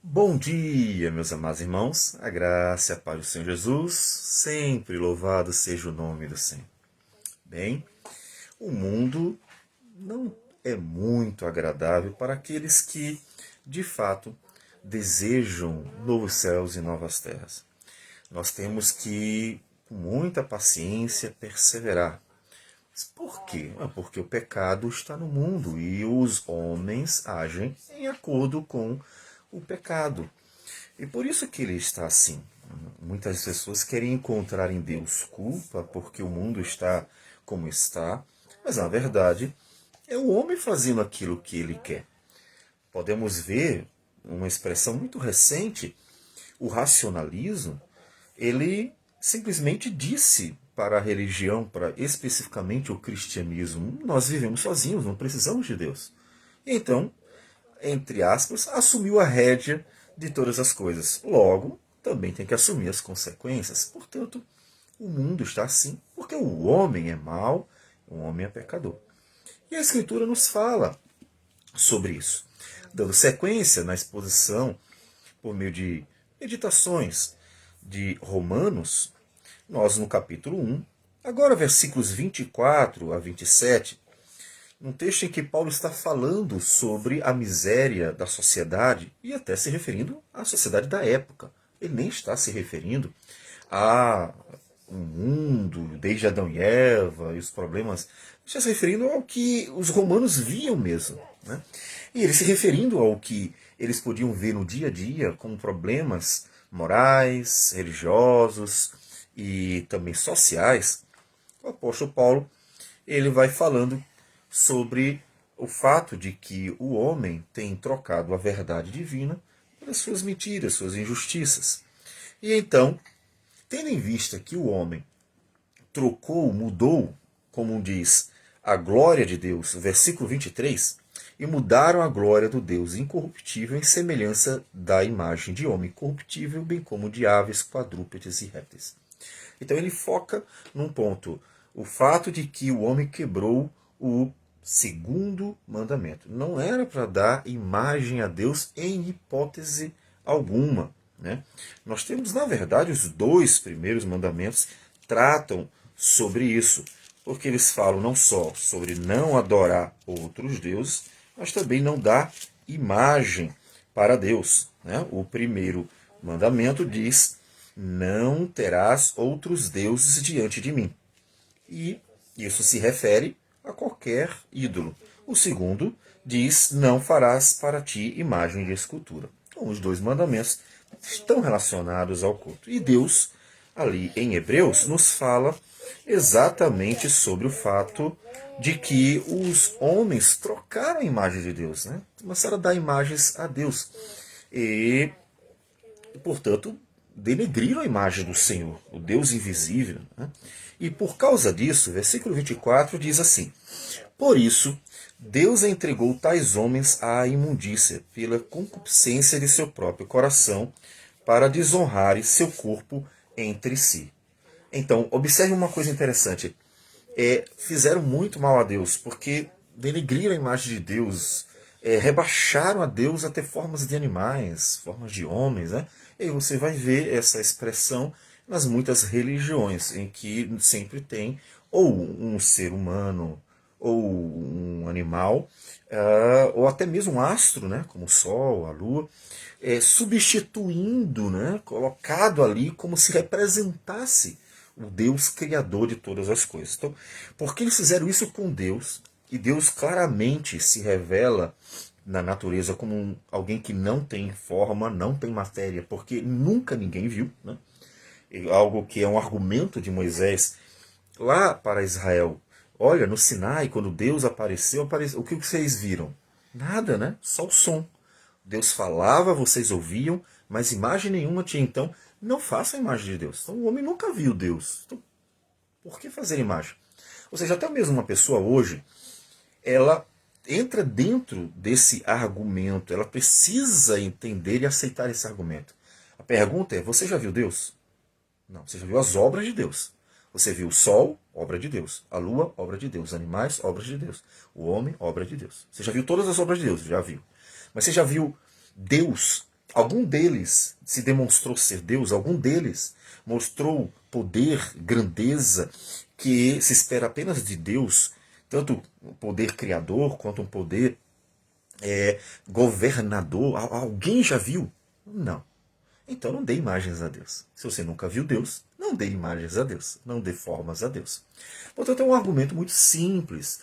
Bom dia, meus amados irmãos. A graça e a paz do Senhor Jesus, sempre louvado seja o nome do Senhor. Bem, o mundo não é muito agradável para aqueles que, de fato, desejam novos céus e novas terras. Nós temos que, com muita paciência, perseverar. Mas por quê? Porque o pecado está no mundo e os homens agem em acordo com o pecado. E por isso que ele está assim. Muitas pessoas querem encontrar em Deus culpa porque o mundo está como está, mas na verdade é o homem fazendo aquilo que ele quer. Podemos ver uma expressão muito recente, o racionalismo, ele simplesmente disse para a religião, para especificamente o cristianismo, nós vivemos sozinhos, não precisamos de Deus. Então, entre aspas, assumiu a rédea de todas as coisas. Logo, também tem que assumir as consequências. Portanto, o mundo está assim porque o homem é mau, o homem é pecador. E a Escritura nos fala sobre isso, dando sequência na exposição por meio de meditações de Romanos, nós no capítulo 1, agora versículos 24 a 27, um texto em que Paulo está falando sobre a miséria da sociedade e até se referindo à sociedade da época. Ele nem está se referindo a um mundo desde Adão e Eva e os problemas. Está se referindo ao que os romanos viam mesmo. Né? E ele se referindo ao que eles podiam ver no dia a dia como problemas morais, religiosos e também sociais. O apóstolo Paulo ele vai falando sobre o fato de que o homem tem trocado a verdade divina pelas suas mentiras, suas injustiças. E então, tendo em vista que o homem trocou, mudou, como diz, a glória de Deus, versículo 23, e mudaram a glória do Deus incorruptível em semelhança da imagem de homem corruptível, bem como de aves, quadrúpedes e répteis. Então ele foca num ponto, o fato de que o homem quebrou o segundo mandamento. Não era para dar imagem a Deus em hipótese alguma. Né? Nós temos, na verdade, os dois primeiros mandamentos tratam sobre isso, porque eles falam não só sobre não adorar outros deuses, mas também não dar imagem para Deus. Né? O primeiro mandamento diz: não terás outros deuses diante de mim. E isso se refere a qualquer ídolo. O segundo diz: não farás para ti imagem de escultura. Então, os dois mandamentos estão relacionados ao culto. E Deus, ali em Hebreus, nos fala exatamente sobre o fato de que os homens trocaram a imagem de Deus, né? Começaram a dar imagens a Deus. E, portanto, denegriram a imagem do Senhor, o Deus invisível. Né? E por causa disso, versículo 24 diz assim: por isso, Deus entregou tais homens à imundícia, pela concupiscência de seu próprio coração, para desonrarem seu corpo entre si. Então, observe uma coisa interessante. Fizeram muito mal a Deus, porque denegriram a imagem de Deus, rebaixaram a Deus até formas de animais, formas de homens. Né? E você vai ver essa expressão nas muitas religiões, em que sempre tem ou um ser humano, ou um animal, ou até mesmo um astro, né, como o Sol, a Lua, substituindo, né, colocado ali como se representasse o Deus criador de todas as coisas. Então, por que eles fizeram isso com Deus? E Deus claramente se revela na natureza como alguém que não tem forma, não tem matéria, porque nunca ninguém viu, né? Algo que é um argumento de Moisés lá para Israel. Olha, no Sinai, quando Deus apareceu, o que vocês viram? Nada, né? Só o som. Deus falava, vocês ouviam, mas imagem nenhuma tinha. Então, não faça a imagem de Deus. Então, o homem nunca viu Deus. Então, por que fazer imagem? Ou seja, até mesmo uma pessoa hoje, ela entra dentro desse argumento, ela precisa entender e aceitar esse argumento. A pergunta é: você já viu Deus? Não, você já viu as obras de Deus. Você viu o sol, obra de Deus. A lua, obra de Deus. Os animais, obras de Deus. O homem, obra de Deus. Você já viu todas as obras de Deus? Já viu. Mas você já viu Deus Algum deles se demonstrou ser Deus, algum deles mostrou poder, grandeza, que se espera apenas de Deus, tanto um poder criador quanto um poder governador. Alguém já viu? Não. Então não dê imagens a Deus. Se você nunca viu Deus, não dê imagens a Deus. Não dê formas a Deus. Portanto, é um argumento muito simples.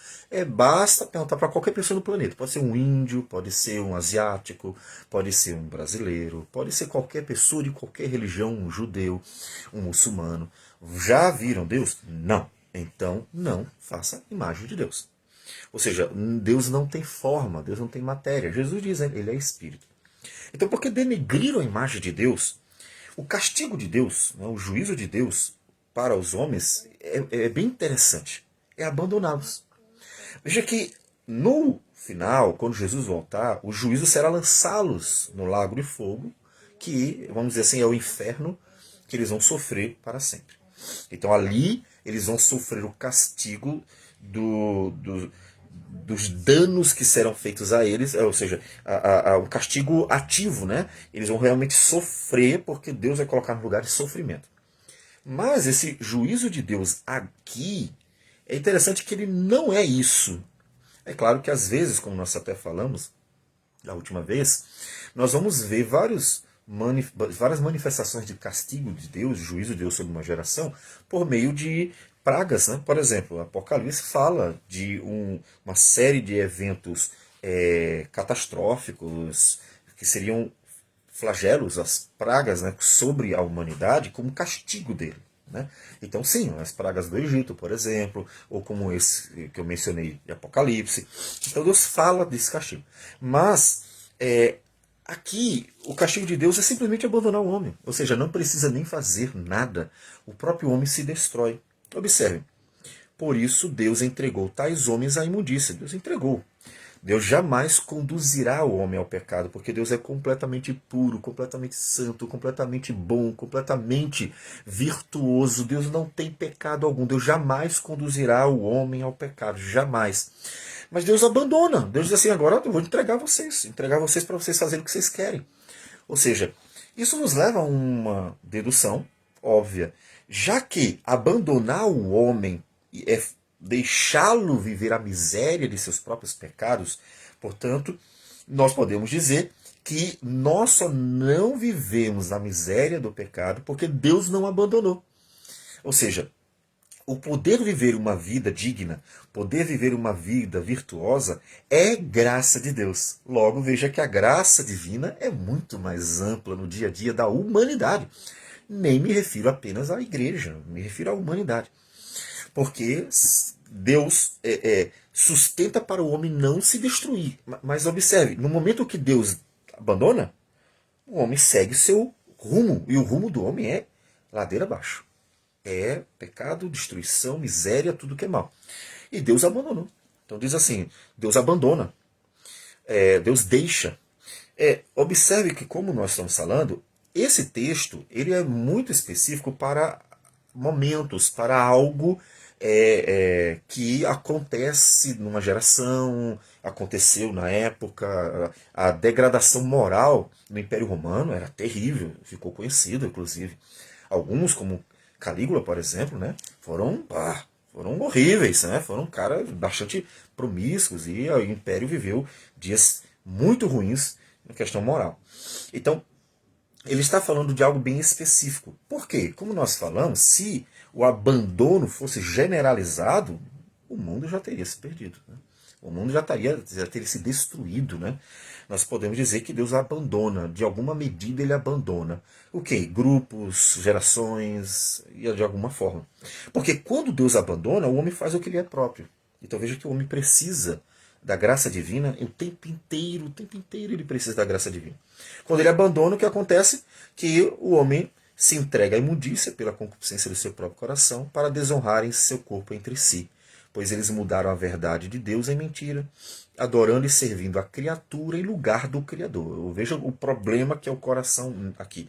Basta perguntar para qualquer pessoa no planeta. Pode ser um índio, pode ser um asiático, pode ser um brasileiro, pode ser qualquer pessoa de qualquer religião, um judeu, um muçulmano. Já viram Deus? Não. Então, não faça imagem de Deus. Ou seja, Deus não tem forma, Deus não tem matéria. Jesus diz, ele é espírito. Então, porque denegriram a imagem de Deus, o castigo de Deus, o juízo de Deus para os homens é bem interessante. É abandoná-los. Veja que no final, quando Jesus voltar, o juízo será lançá-los no lago de fogo, que, vamos dizer assim, é o inferno que eles vão sofrer para sempre. Então ali eles vão sofrer o castigo dos danos que serão feitos a eles, ou seja, o castigo ativo, né? Eles vão realmente sofrer porque Deus vai colocar no lugar de sofrimento. Mas esse juízo de Deus aqui, é interessante que ele não é isso. É claro que às vezes, como nós até falamos da última vez, nós vamos ver várias manifestações de castigo de Deus, de juízo de Deus sobre uma geração, por meio de pragas. Né? Por exemplo, o Apocalipse fala de uma série de eventos catastróficos, que seriam flagelos, as pragas, né, sobre a humanidade, como castigo dele. Né? Então, sim, as pragas do Egito, por exemplo, ou como esse que eu mencionei de Apocalipse. Então, Deus fala desse castigo. Mas, aqui, o castigo de Deus é simplesmente abandonar o homem. Ou seja, não precisa nem fazer nada. O próprio homem se destrói. Observe. Por isso, Deus entregou tais homens à imundícia. Deus entregou. Deus jamais conduzirá o homem ao pecado, porque Deus é completamente puro, completamente santo, completamente bom, completamente virtuoso. Deus não tem pecado algum. Deus jamais conduzirá o homem ao pecado, jamais. Mas Deus abandona. Deus diz assim, agora eu vou entregar vocês para vocês fazerem o que vocês querem. Ou seja, isso nos leva a uma dedução óbvia. Já que abandonar o homem é deixá-lo viver a miséria de seus próprios pecados, portanto, nós podemos dizer que nós só não vivemos na miséria do pecado porque Deus não abandonou. Ou seja, o poder viver uma vida digna, poder viver uma vida virtuosa, é graça de Deus. Logo, veja que a graça divina é muito mais ampla no dia a dia da humanidade. Nem me refiro apenas à igreja, me refiro à humanidade. Porque Deus sustenta para o homem não se destruir. Mas observe, no momento que Deus abandona, o homem segue seu rumo. E o rumo do homem é ladeira abaixo. É pecado, destruição, miséria, tudo que é mal. E Deus abandonou. Então diz assim, Deus abandona. Deus deixa. Observe que, como nós estamos falando, esse texto ele é muito específico para momentos, para algo que acontece numa geração, aconteceu na época. A degradação moral no Império Romano era terrível, ficou conhecido, inclusive. Alguns, como Calígula, por exemplo, né, foram horríveis, né, foram caras bastante promíscuos, e o Império viveu dias muito ruins na questão moral. Então, ele está falando de algo bem específico. Por quê? Como nós falamos, se o abandono fosse generalizado, o mundo já teria se perdido. Né? O mundo já teria se destruído. Né? Nós podemos dizer que Deus abandona, de alguma medida ele abandona. O quê? Grupos, gerações, e de alguma forma. Porque quando Deus abandona, o homem faz o que lhe é próprio. Então veja que o homem precisa da graça divina o tempo inteiro ele precisa da graça divina. Quando ele abandona, o que acontece? Que o homem se entrega à imundícia pela concupiscência do seu próprio coração para desonrarem seu corpo entre si, pois eles mudaram a verdade de Deus em mentira, adorando e servindo a criatura em lugar do Criador. Veja o problema que é o coração aqui.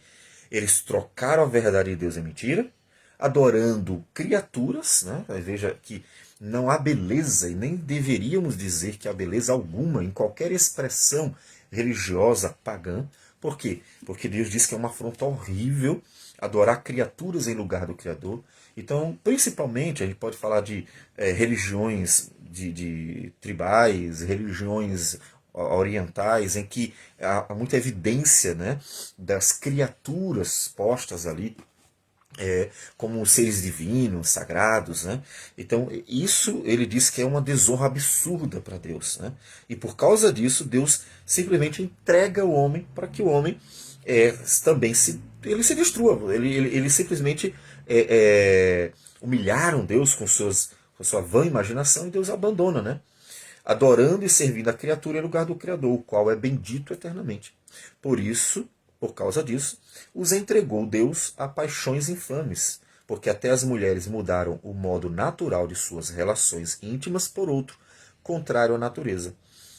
Eles trocaram a verdade de Deus em mentira, adorando criaturas, né? Veja que não há beleza, e nem deveríamos dizer que há beleza alguma em qualquer expressão religiosa pagã, Por quê? Porque Deus diz que é uma afronta horrível adorar criaturas em lugar do Criador. Então, principalmente, a gente pode falar de religiões de tribais, religiões orientais, em que há muita evidência, né, das criaturas postas ali como seres divinos, sagrados, né? Então, isso ele diz que é uma desonra absurda para Deus, né? E por causa disso, Deus simplesmente entrega o homem para que o homem também se destrua. Ele simplesmente humilharam Deus com sua vã imaginação e Deus abandona, né? Adorando e servindo a criatura em lugar do Criador, o qual é bendito eternamente. Por isso, por causa disso, os entregou Deus a paixões infames, porque até as mulheres mudaram o modo natural de suas relações íntimas por outro, contrário à natureza.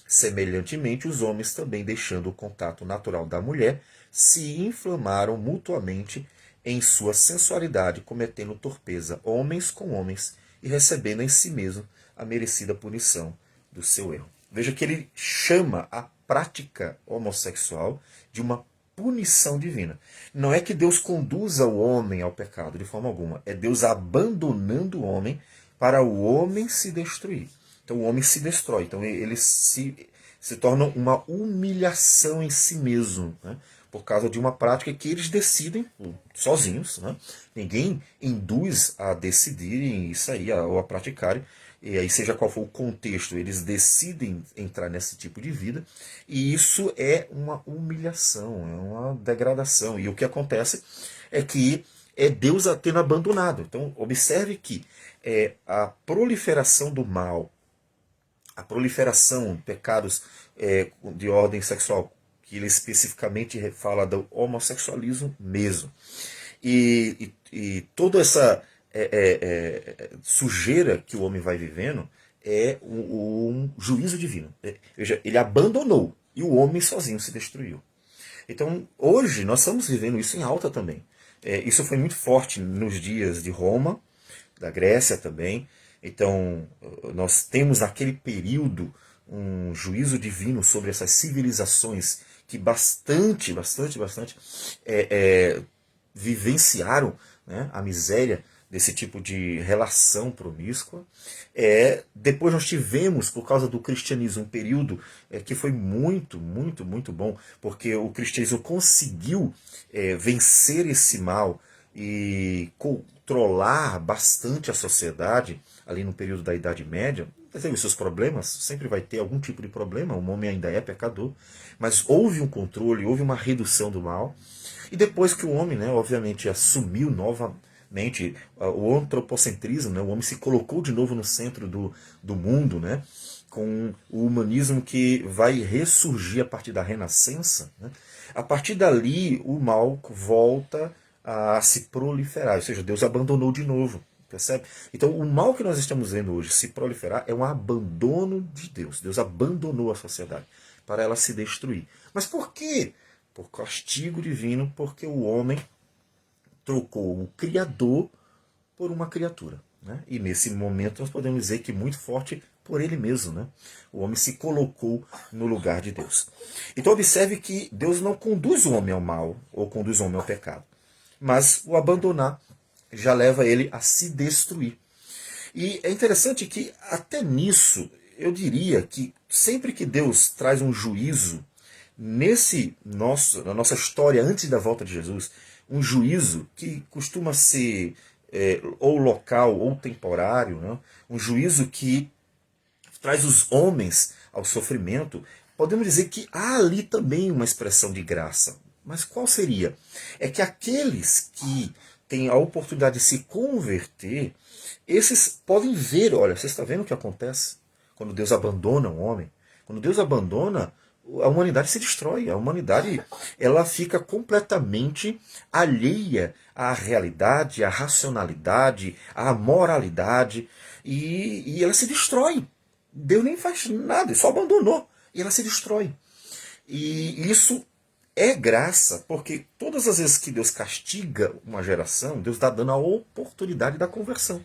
Semelhantemente, os homens também, deixando o contato natural da mulher, se inflamaram mutuamente em sua sensualidade, cometendo torpeza homens com homens e recebendo em si mesmo a merecida punição do seu erro. Veja que ele chama a prática homossexual de uma punição divina. Não é que Deus conduza o homem ao pecado de forma alguma, é Deus abandonando o homem para o homem se destruir. Então o homem se destrói, então ele se torna uma humilhação em si mesmo, né? Por causa de uma prática que eles decidem sozinhos, né? Ninguém induz a decidirem isso aí, ou a praticarem, e aí seja qual for o contexto, eles decidem entrar nesse tipo de vida, e isso é uma humilhação, é uma degradação. E o que acontece é que é Deus a tendo abandonado. Então observe que a proliferação do mal, a proliferação de pecados de ordem sexual, que ele especificamente fala do homossexualismo mesmo, e toda essa sujeira que o homem vai vivendo é um juízo divino. Veja, ele abandonou e o homem sozinho se destruiu. Então, hoje, nós estamos vivendo isso em alta também. Isso foi muito forte nos dias de Roma, da Grécia também. Então, nós temos naquele período um juízo divino sobre essas civilizações que bastante vivenciaram, né, a miséria desse tipo de relação promíscua. Depois nós tivemos, por causa do cristianismo, um período que foi muito bom, porque o cristianismo conseguiu vencer esse mal e controlar bastante a sociedade ali no período da Idade Média. Teve os seus problemas, sempre vai ter algum tipo de problema, o homem ainda é pecador, mas houve um controle, houve uma redução do mal. E depois que o homem, né, obviamente, assumiu novamente o antropocentrismo, né, o homem se colocou de novo no centro do mundo, né, com o humanismo que vai ressurgir a partir da Renascença, né, a partir dali o mal volta a se proliferar, ou seja, Deus abandonou de novo. Percebe? Então, o mal que nós estamos vendo hoje se proliferar é um abandono de Deus. Deus abandonou a sociedade para ela se destruir. Mas por quê? Por castigo divino, porque o homem trocou o Criador por uma criatura, né? E nesse momento nós podemos dizer que muito forte por ele mesmo, né? O homem se colocou no lugar de Deus. Então observe que Deus não conduz o homem ao mal ou conduz o homem ao pecado, mas o abandonar já leva ele a se destruir. E é interessante que até nisso eu diria que sempre que Deus traz um juízo na nossa história antes da volta de Jesus, um juízo que costuma ser ou local ou temporário, né? Um juízo que traz os homens ao sofrimento, podemos dizer que há ali também uma expressão de graça. Mas qual seria? É que aqueles que têm a oportunidade de se converter, esses podem ver, olha, você está vendo o que acontece quando Deus abandona o homem? Quando Deus abandona, a humanidade se destrói, a humanidade ela fica completamente alheia à realidade, à racionalidade, à moralidade, e ela se destrói. Deus nem faz nada, só abandonou, e ela se destrói. E isso é graça, porque todas as vezes que Deus castiga uma geração, Deus está dando a oportunidade da conversão.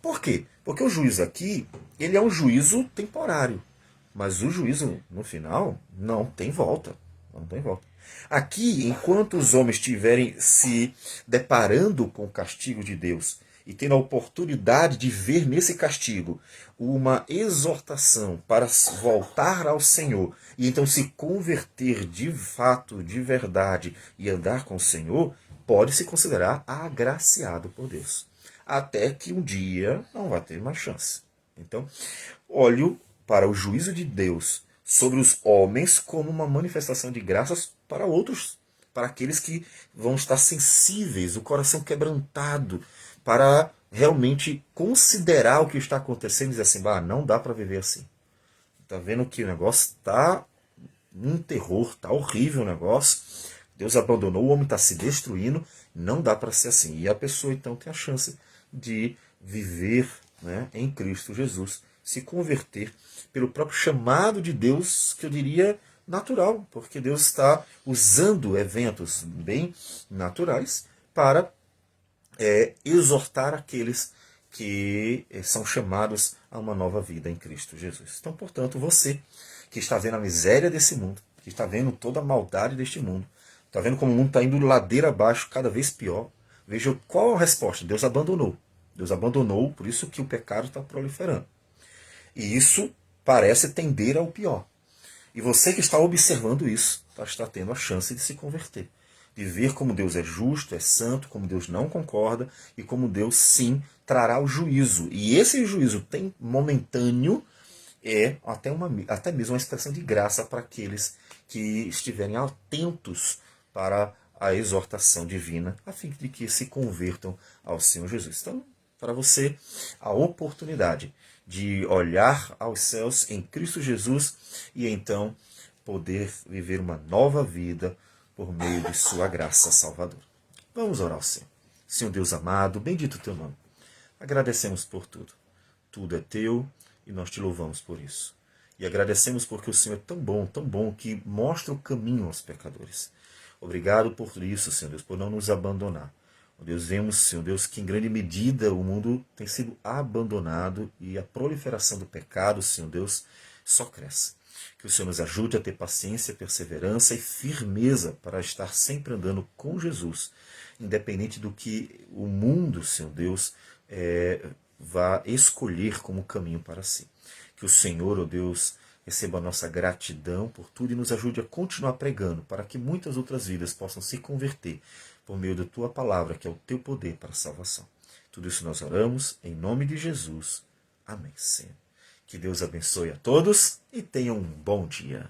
Por quê? Porque o juízo aqui, ele é um juízo temporário. Mas o juízo, no final, não tem volta. Não tem volta. Aqui, enquanto os homens estiverem se deparando com o castigo de Deus e tendo a oportunidade de ver nesse castigo uma exortação para voltar ao Senhor e então se converter de fato, de verdade e andar com o Senhor, pode se considerar agraciado por Deus. Até que um dia não vai ter mais chance. Então, olho para o juízo de Deus sobre os homens como uma manifestação de graças para outros, para aqueles que vão estar sensíveis, o coração quebrantado, para realmente considerar o que está acontecendo e dizer assim, bah, não dá para viver assim. Está vendo que o negócio está um terror, está horrível o negócio. Deus abandonou, o homem está se destruindo, não dá para ser assim. E a pessoa então tem a chance de viver, né, em Cristo Jesus, se converter pelo próprio chamado de Deus, que eu diria natural, porque Deus está usando eventos bem naturais para exortar aqueles que são chamados a uma nova vida em Cristo Jesus. Então, portanto, você que está vendo a miséria desse mundo, que está vendo toda a maldade deste mundo, está vendo como o mundo está indo ladeira abaixo, cada vez pior, veja qual a resposta. Deus abandonou. Deus abandonou, por isso que o pecado está proliferando. E isso parece tender ao pior. E você que está observando isso, está tendo a chance de se converter. De ver como Deus é justo, é santo, como Deus não concorda e como Deus sim trará o juízo. E esse juízo tem momentâneo, é até mesmo uma expressão de graça para aqueles que estiverem atentos para a exortação divina, a fim de que se convertam ao Senhor Jesus. Então, para você, a oportunidade de olhar aos céus em Cristo Jesus e então poder viver uma nova vida por meio de sua graça salvadora. Vamos orar ao Senhor. Senhor Deus amado, bendito o teu nome. Agradecemos por tudo. Tudo é teu e nós te louvamos por isso. E agradecemos porque o Senhor é tão bom, que mostra o caminho aos pecadores. Obrigado por isso, Senhor Deus, por não nos abandonar. Ó Deus, vemos, Senhor Deus, que em grande medida o mundo tem sido abandonado e a proliferação do pecado, Senhor Deus, só cresce. Que o Senhor nos ajude a ter paciência, perseverança e firmeza para estar sempre andando com Jesus, independente do que o mundo, Senhor Deus, vá escolher como caminho para si. Que o Senhor, ó Deus, receba a nossa gratidão por tudo e nos ajude a continuar pregando, para que muitas outras vidas possam se converter por meio da tua palavra, que é o teu poder para a salvação. Tudo isso nós oramos em nome de Jesus. Amém, Senhor. Que Deus abençoe a todos e tenham um bom dia.